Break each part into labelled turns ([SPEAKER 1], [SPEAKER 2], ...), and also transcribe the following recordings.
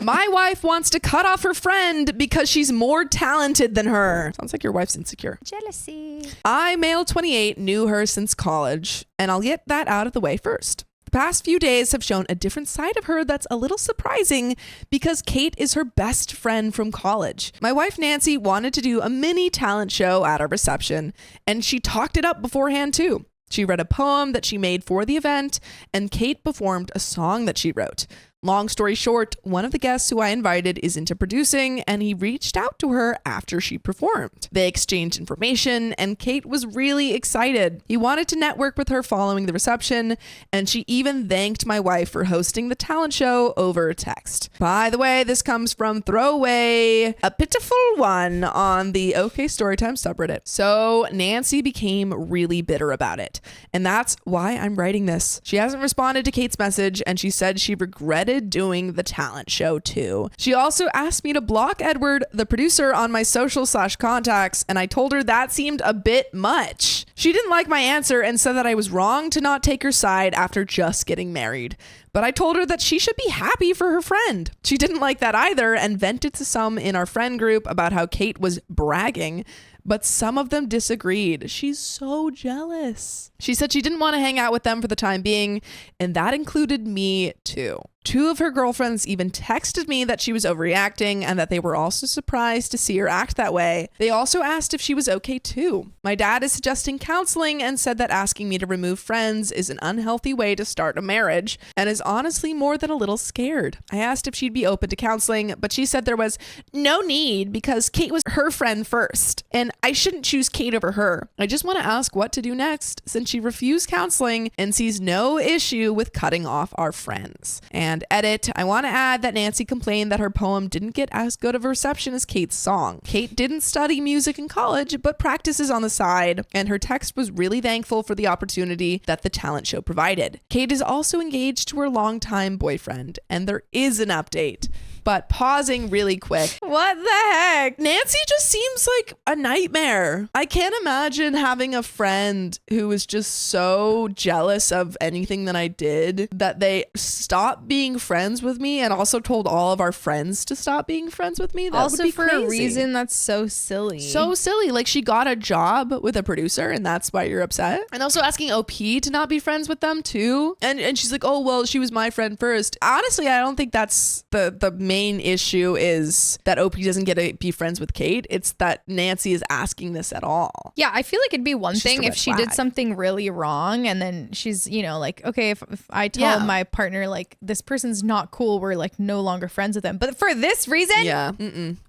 [SPEAKER 1] My wife wants to cut off her friend because she's more talented than her. Sounds like your wife's insecure.
[SPEAKER 2] Jealousy.
[SPEAKER 1] I, male 28, knew her since college, and I'll get that out of the way first. The past few days have shown a different side of her that's a little surprising because Kate is her best friend from college. My wife Nancy wanted to do a mini talent show at our reception, and she talked it up beforehand too. She read a poem that she made for the event, and Kate performed a song that she wrote. Long story short, one of the guests who I invited is into producing, and he reached out to her after she performed. They exchanged information, and Kate was really excited. He wanted to network with her following the reception, and she even thanked my wife for hosting the talent show over text. By the way, this comes from Throwaway, a pitiful one on the OKstorytime subreddit. So Nancy became really bitter about it, and that's why I'm writing this. She hasn't responded to Kate's message, and she said she regretted doing the talent show too. She also asked me to block Edward, the producer, on my social/contacts, and I told her that seemed a bit much. She didn't like my answer and said that I was wrong to not take her side after just getting married. But I told her that she should be happy for her friend. She didn't like that either and vented to some in our friend group about how Kate was bragging, but some of them disagreed. She's so jealous. She said she didn't want to hang out with them for the time being, and that included me too. Two of her girlfriends even texted me that she was overreacting and that they were also surprised to see her act that way. They also asked if she was okay too. My dad is suggesting counseling and said that asking me to remove friends is an unhealthy way to start a marriage and is honestly more than a little scared. I asked if she'd be open to counseling, but she said there was no need because Kate was her friend first and I shouldn't choose Kate over her. I just want to ask what to do next since she refused counseling and sees no issue with cutting off our friends. And edit, I want to add that Nancy complained that her poem didn't get as good of a reception as Kate's song. Kate didn't study music in college, but practices on the side, and her text was really thankful for the opportunity that the talent show provided. Kate is also engaged to her longtime boyfriend, and there is an update. But pausing really quick.
[SPEAKER 2] What the heck?
[SPEAKER 1] Nancy just seems like a nightmare. I can't imagine having a friend who was just so jealous of anything that I did that they stopped being friends with me and also told all of our friends to stop being friends with me. That
[SPEAKER 2] also
[SPEAKER 1] would be
[SPEAKER 2] for
[SPEAKER 1] crazy.
[SPEAKER 2] a reason that's so silly.
[SPEAKER 1] So silly. Like she got a job with a producer and that's why you're upset. And also asking OP to not be friends with them too. And she's like, oh, well, she was my friend first. Honestly, I don't think that's the main issue is that OP doesn't get to be friends with Kate. It's that Nancy is asking this at all.
[SPEAKER 2] Yeah, I feel like it'd be one thing if she did something really wrong and then she's, like, okay, if I tell my partner, like, this person's not cool, we're like no longer friends with them. But for this reason?
[SPEAKER 1] Yeah.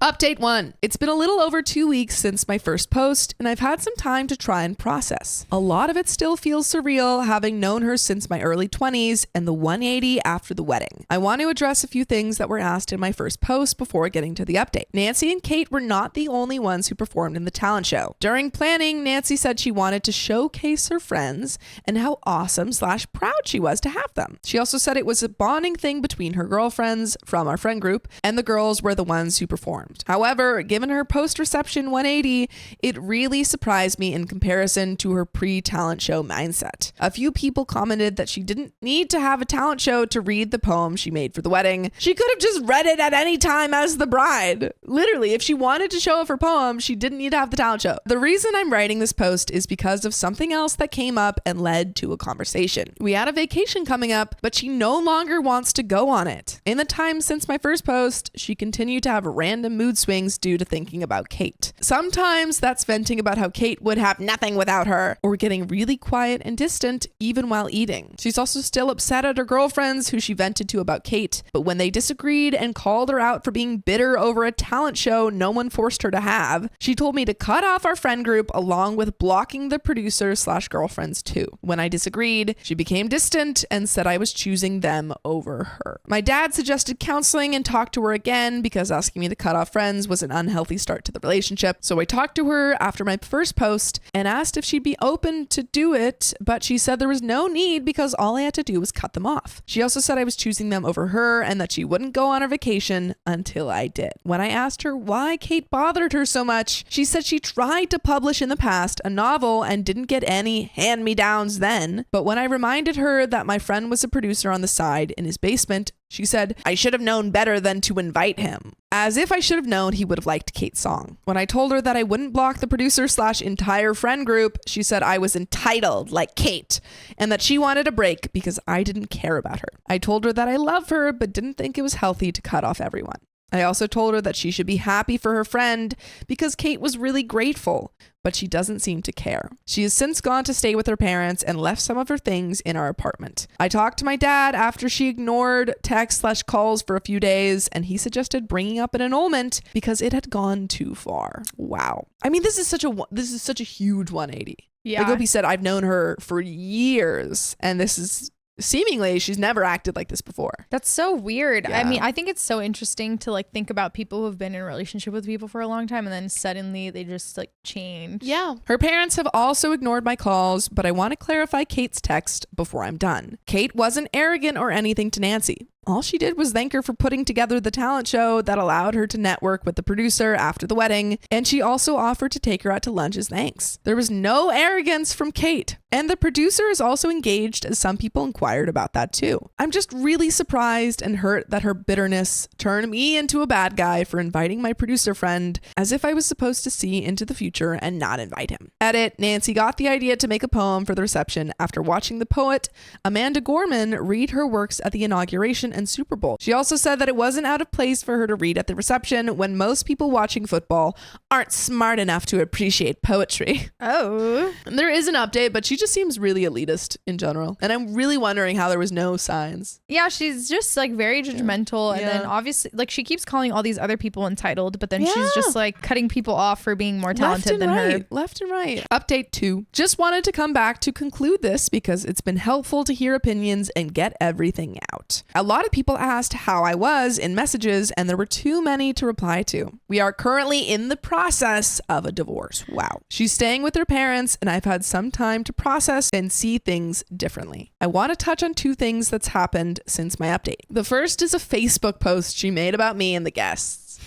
[SPEAKER 1] Update 1. It's been a little over 2 weeks since my first post and I've had some time to try and process. A lot of it still feels surreal having known her since my early 20s and the 180 after the wedding. I want to address a few things that were asked in my first post before getting to the update. Nancy and Kate were not the only ones who performed in the talent show. During planning, Nancy said she wanted to showcase her friends and how awesome/proud she was to have them. She also said it was a bonding thing between her girlfriends from our friend group and the girls were the ones who performed. However, given her post-reception 180, it really surprised me in comparison to her pre-talent show mindset. A few people commented that she didn't need to have a talent show to read the poem she made for the wedding. She could have just read it at any time as the bride. Literally, if she wanted to show off her poem, she didn't need to have the talent show. The reason I'm writing this post is because of something else that came up and led to a conversation. We had a vacation coming up, but she no longer wants to go on it. In the time since my first post, she continued to have random mood swings due to thinking about Kate. Sometimes that's venting about how Kate would have nothing without her, or getting really quiet and distant even while eating. She's also still upset at her girlfriends who she vented to about Kate, but when they disagreed and called her out for being bitter over a talent show no one forced her to have, she told me to cut off our friend group along with blocking the producer/girlfriends too. When I disagreed, she became distant and said I was choosing them over her. My dad suggested counseling and talked to her again because asking me to cut off friends was an unhealthy start to the relationship. So I talked to her after my first post and asked if she'd be open to do it, but she said there was no need because all I had to do was cut them off. She also said I was choosing them over her and that she wouldn't go on her vacation until I did. When I asked her why Kate bothered her so much, she said she tried to publish in the past a novel and didn't get any hand-me-downs then, but when I reminded her that my friend was a producer on the side in his basement, She said, "I should have known better than to invite him." As if I should have known he would have liked Kate's song. When I told her that I wouldn't block the producer/entire friend group, she said I was entitled like Kate and that she wanted a break because I didn't care about her. I told her that I love her but didn't think it was healthy to cut off everyone. I also told her that she should be happy for her friend because Kate was really grateful, but she doesn't seem to care. She has since gone to stay with her parents and left some of her things in our apartment. I talked to my dad after she ignored texts/calls for a few days, and he suggested bringing up an annulment because it had gone too far. Wow. I mean, this is such a huge 180.
[SPEAKER 2] Yeah.
[SPEAKER 1] Like Opie said, I've known her for years, and this is seemingly she's never acted like this before.
[SPEAKER 2] That's so weird.
[SPEAKER 1] Yeah.
[SPEAKER 2] I mean, I think it's so interesting to like think about people who've been in a relationship with people for a long time and then suddenly they just like change.
[SPEAKER 1] Yeah. Her parents have also ignored my calls, but I want to clarify Kate's text before I'm done. Kate wasn't arrogant or anything to Nancy. All she did was thank her for putting together the talent show that allowed her to network with the producer after the wedding, and she also offered to take her out to lunch as thanks. There was no arrogance from Kate, and the producer is also engaged, as some people inquired about that too. I'm just really surprised and hurt that her bitterness turned me into a bad guy for inviting my producer friend, as if I was supposed to see into the future and not invite him. Edit, Nancy got the idea to make a poem for the reception after watching the poet Amanda Gorman read her works at the inauguration and Super Bowl. She also said that it wasn't out of place for her to read at the reception when most people watching football aren't smart enough to appreciate poetry.
[SPEAKER 2] Oh.
[SPEAKER 1] And there is an update, but she just seems really elitist in general. And I'm really wondering how there was no signs.
[SPEAKER 2] Yeah, she's just like very judgmental. And then obviously like she keeps calling all these other people entitled, but then she's just like cutting people off for being more talented than her.
[SPEAKER 1] Left and right. Update 2. Just wanted to come back to conclude this because it's been helpful to hear opinions and get everything out. A lot of people asked how I was in messages, and there were too many to reply to. We are currently in the process of a divorce. Wow. She's staying with her parents, and I've had some time to process and see things differently. I want to touch on 2 things that's happened since my update. The first is a Facebook post she made about me and the guests.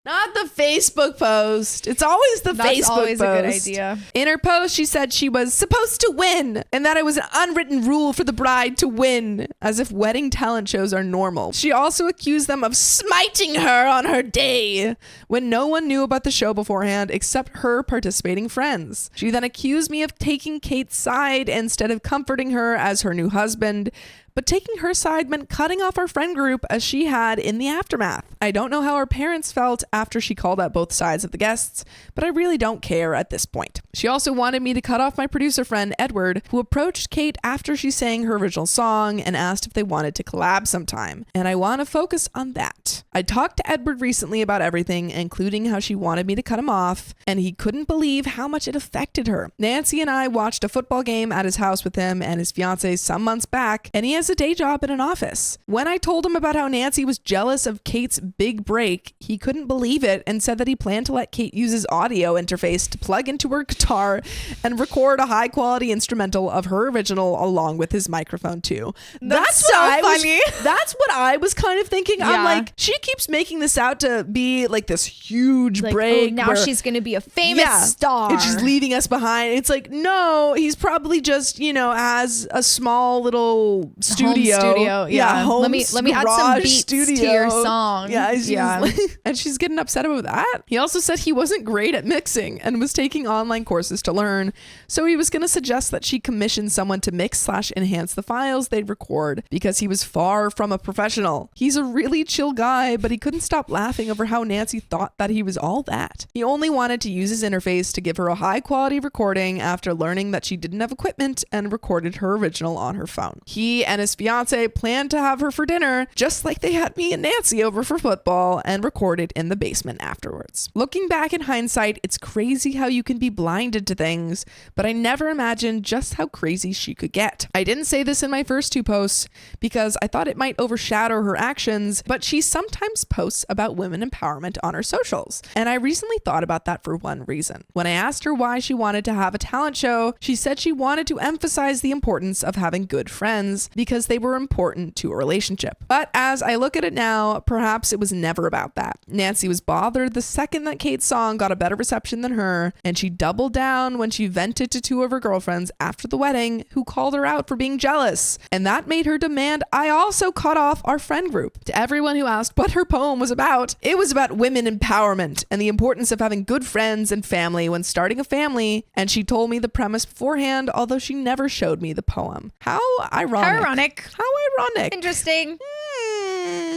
[SPEAKER 1] Not the Facebook post. It's always the Facebook post.
[SPEAKER 2] That's always a good idea.
[SPEAKER 1] In her post, she said she was supposed to win and that it was an unwritten rule for the bride to win, as if wedding talent shows are normal. She also accused them of smiting her on her day when no one knew about the show beforehand except her participating friends. She then accused me of taking Kate's side instead of comforting her as her new husband. But taking her side meant cutting off our friend group as she had in the aftermath. I don't know how her parents felt after she called out both sides of the guests, but I really don't care at this point. She also wanted me to cut off my producer friend, Edward, who approached Kate after she sang her original song and asked if they wanted to collab sometime. And I want to focus on that. I talked to Edward recently about everything, including how she wanted me to cut him off, and he couldn't believe how much it affected her. Nancy and I watched a football game at his house with him and his fiance some months back, and he has a day job in an office. When I told him about how Nancy was jealous of Kate's big break, he couldn't believe it and said that he planned to let Kate use his audio interface to plug into her guitar and record a high quality instrumental of her original along with his microphone too. That's so funny. That's what I was kind of thinking. Yeah. I'm like, she keeps making this out to be like this huge like, break.
[SPEAKER 2] Oh, now she's going to be a famous star.
[SPEAKER 1] And she's leaving us behind. It's like, no, he's probably just, has a small little studio.
[SPEAKER 2] Home let me add some beats to your song.
[SPEAKER 1] And she's getting upset about that. He also said he wasn't great at mixing and was taking online courses to learn. So he was going to suggest that she commission someone to mix/enhance the files they'd record because he was far from a professional. He's a really chill guy, but he couldn't stop laughing over how Nancy thought that he was all that. He only wanted to use his interface to give her a high quality recording after learning that she didn't have equipment and recorded her original on her phone. He and his fiance planned to have her for dinner, just like they had me and Nancy over for football, and recorded in the basement afterwards. Looking back in hindsight, it's crazy how you can be blinded to things, but I never imagined just how crazy she could get. I didn't say this in my first 2 posts because I thought it might overshadow her actions, but she sometimes posts about women empowerment on her socials. And I recently thought about that for one reason. When I asked her why she wanted to have a talent show, she said she wanted to emphasize the importance of having good friends because because they were important to a relationship. But as I look at it now, perhaps it was never about that. Nancy was bothered the second that Kate's song got a better reception than her, and she doubled down when she vented to two of her girlfriends after the wedding who called her out for being jealous. And that made her demand I also cut off our friend group. To everyone who asked what her poem was about, it was about women empowerment and the importance of having good friends and family when starting a family, and she told me the premise beforehand, although she never showed me the poem. How ironic. How ironic.
[SPEAKER 2] Interesting.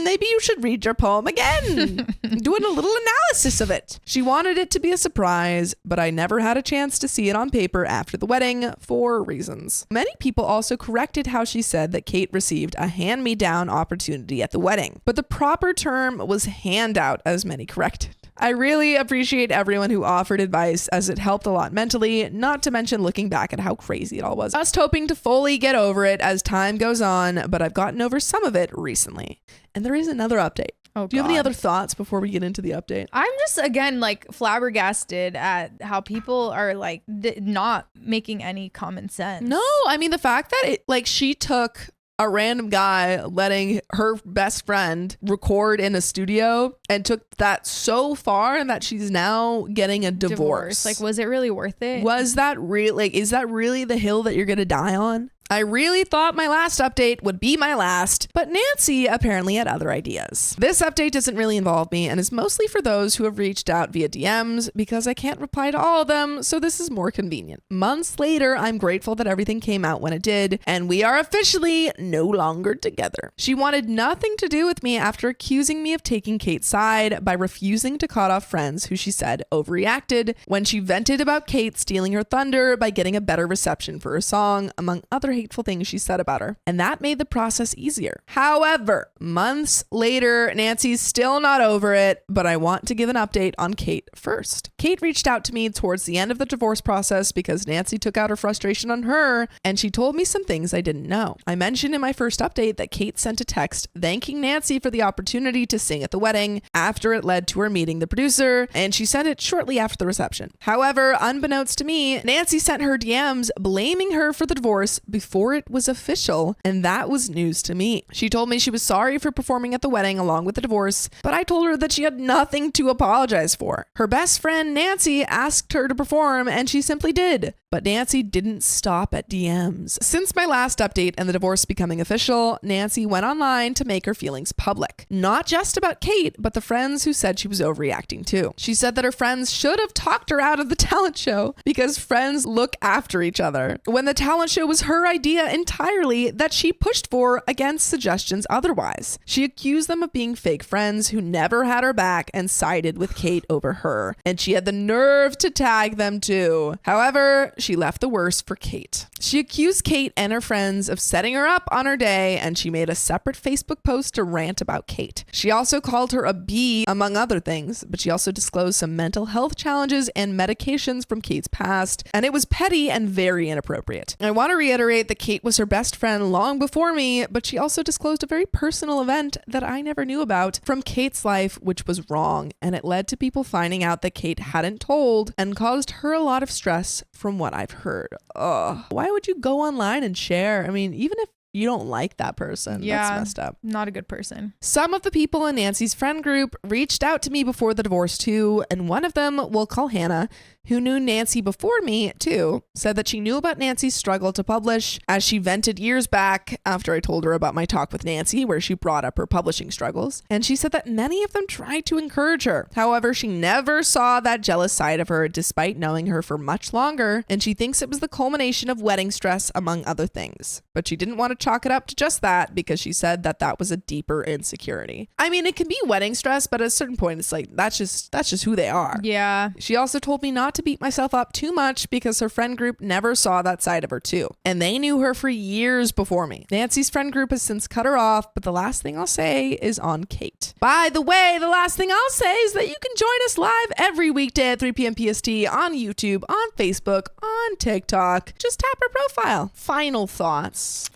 [SPEAKER 1] Maybe you should read your poem again. Doing a little analysis of it. She wanted it to be a surprise, but I never had a chance to see it on paper after the wedding for reasons. Many people also corrected how she said that Kate received a hand-me-down opportunity at the wedding, but the proper term was handout, as many corrected. I really appreciate everyone who offered advice, as it helped a lot mentally, not to mention looking back at how crazy it all was. Just hoping to fully get over it as time goes on, but I've gotten over some of it recently. And there is another update.
[SPEAKER 2] Oh,
[SPEAKER 1] do you have any other thoughts before we get into the update?
[SPEAKER 2] I'm just, again, like flabbergasted at how people are like not making any common sense.
[SPEAKER 1] No, I mean, the fact that she took a random guy letting her best friend record in a studio and took that so far and that she's now getting a divorce.
[SPEAKER 2] Like, was it really worth it?
[SPEAKER 1] Was that real? Like, is that really the hill that you're going to die on? I really thought my last update would be my last, but Nancy apparently had other ideas. This update doesn't really involve me and is mostly for those who have reached out via DMs because I can't reply to all of them, so this is more convenient. Months later, I'm grateful that everything came out when it did, and we are officially no longer together. She wanted nothing to do with me after accusing me of taking Kate's side by refusing to cut off friends who she said overreacted when she vented about Kate stealing her thunder by getting a better reception for her song, among other hateful things she said about her, and that made the process easier. However, months later, Nancy's still not over it, but I want to give an update on Kate first. Kate reached out to me towards the end of the divorce process because Nancy took out her frustration on her, and she told me some things I didn't know. I mentioned in my first update that Kate sent a text thanking Nancy for the opportunity to sing at the wedding after it led to her meeting the producer, and she sent it shortly after the reception. However, unbeknownst to me, Nancy sent her DMs blaming her for the divorce before it was official, and that was news to me. She told me she was sorry for performing at the wedding along with the divorce, but I told her that she had nothing to apologize for. Her best friend Nancy asked her to perform, and she simply did. But Nancy didn't stop at DMs. Since my last update and the divorce becoming official, Nancy went online to make her feelings public. Not just about Kate, but the friends who said she was overreacting too. She said that her friends should have talked her out of the talent show because friends look after each other, when the talent show was her idea entirely that she pushed for against suggestions otherwise. She accused them of being fake friends who never had her back and sided with Kate over her, and she had the nerve to tag them too. However, she left the worst for Kate. She accused Kate and her friends of setting her up on her day, and she made a separate Facebook post to rant about Kate. She also called her a bee, among other things, but she also disclosed some mental health challenges and medications from Kate's past, and it was petty and very inappropriate. I want to reiterate that Kate was her best friend long before me, but she also disclosed a very personal event that I never knew about from Kate's life, which was wrong, and it led to people finding out that Kate hadn't told and caused her a lot of stress from what I've heard. Ugh. Why would you go online and share? I mean, even if you don't like that person, that's messed up.
[SPEAKER 2] Not a good person.
[SPEAKER 1] Some of the people in Nancy's friend group reached out to me before the divorce too, and one of them, we'll call Hannah, who knew Nancy before me too, said that she knew about Nancy's struggle to publish, as she vented years back after I told her about my talk with Nancy where she brought up her publishing struggles, and she said that many of them tried to encourage her. However, she never saw that jealous side of her despite knowing her for much longer, and she thinks it was the culmination of wedding stress among other things. But she didn't want to chalk it up to just that because she said that that was a deeper insecurity. I mean, it can be wedding stress, but at a certain point it's like that's just who they are.
[SPEAKER 2] Yeah.
[SPEAKER 1] She also told me not to beat myself up too much because her friend group never saw that side of her too, and they knew her for years before me. Nancy's friend group has since cut her off, but the last thing I'll say is on Kate. By the way, the last thing I'll say is that you can join us live every weekday at 3 p.m. PST on YouTube, on Facebook, on TikTok. Just tap her profile. Final thoughts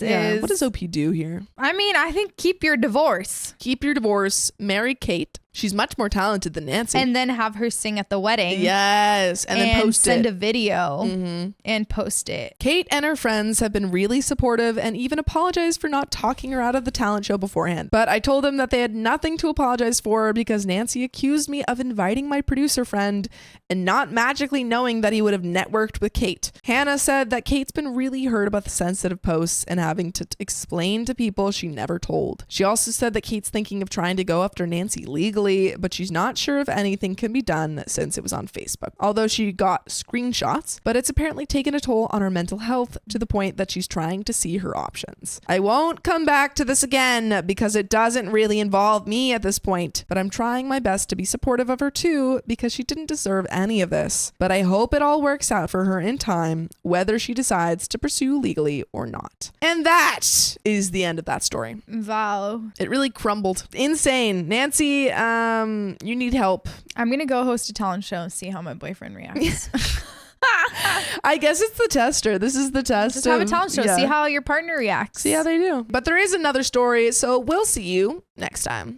[SPEAKER 1] is...
[SPEAKER 2] what
[SPEAKER 1] does OP do here?
[SPEAKER 2] I mean, I think keep your divorce.
[SPEAKER 1] Keep your divorce. Marry Kate. She's much more talented than Nancy.
[SPEAKER 2] And then have her sing at the wedding.
[SPEAKER 1] Yes. And then post
[SPEAKER 2] send a video and post it.
[SPEAKER 1] Kate and her friends have been really supportive and even apologized for not talking her out of the talent show beforehand. But I told them that they had nothing to apologize for because Nancy accused me of inviting my producer friend and not magically knowing that he would have networked with Kate. Hannah said that Kate's been really hurt about the sensitive posts and having to explain to people she never told. She also said that Kate's thinking of trying to go after Nancy legally, but she's not sure if anything can be done since it was on Facebook. Although she got screenshots, but it's apparently taken a toll on her mental health to the point that she's trying to see her options. I won't come back to this again because it doesn't really involve me at this point, but I'm trying my best to be supportive of her too because she didn't deserve any of this. But I hope it all works out for her in time, whether she decides to pursue legally or not. And that is the end of that story.
[SPEAKER 2] Wow.
[SPEAKER 1] It really crumbled. Insane. Nancy, you need help.
[SPEAKER 2] I'm going to go host a talent show and see how my boyfriend reacts.
[SPEAKER 1] I guess it's the tester. This is the test.
[SPEAKER 2] Just have a talent show. See how your partner reacts.
[SPEAKER 1] See how they do. But there is another story, so we'll see you next time.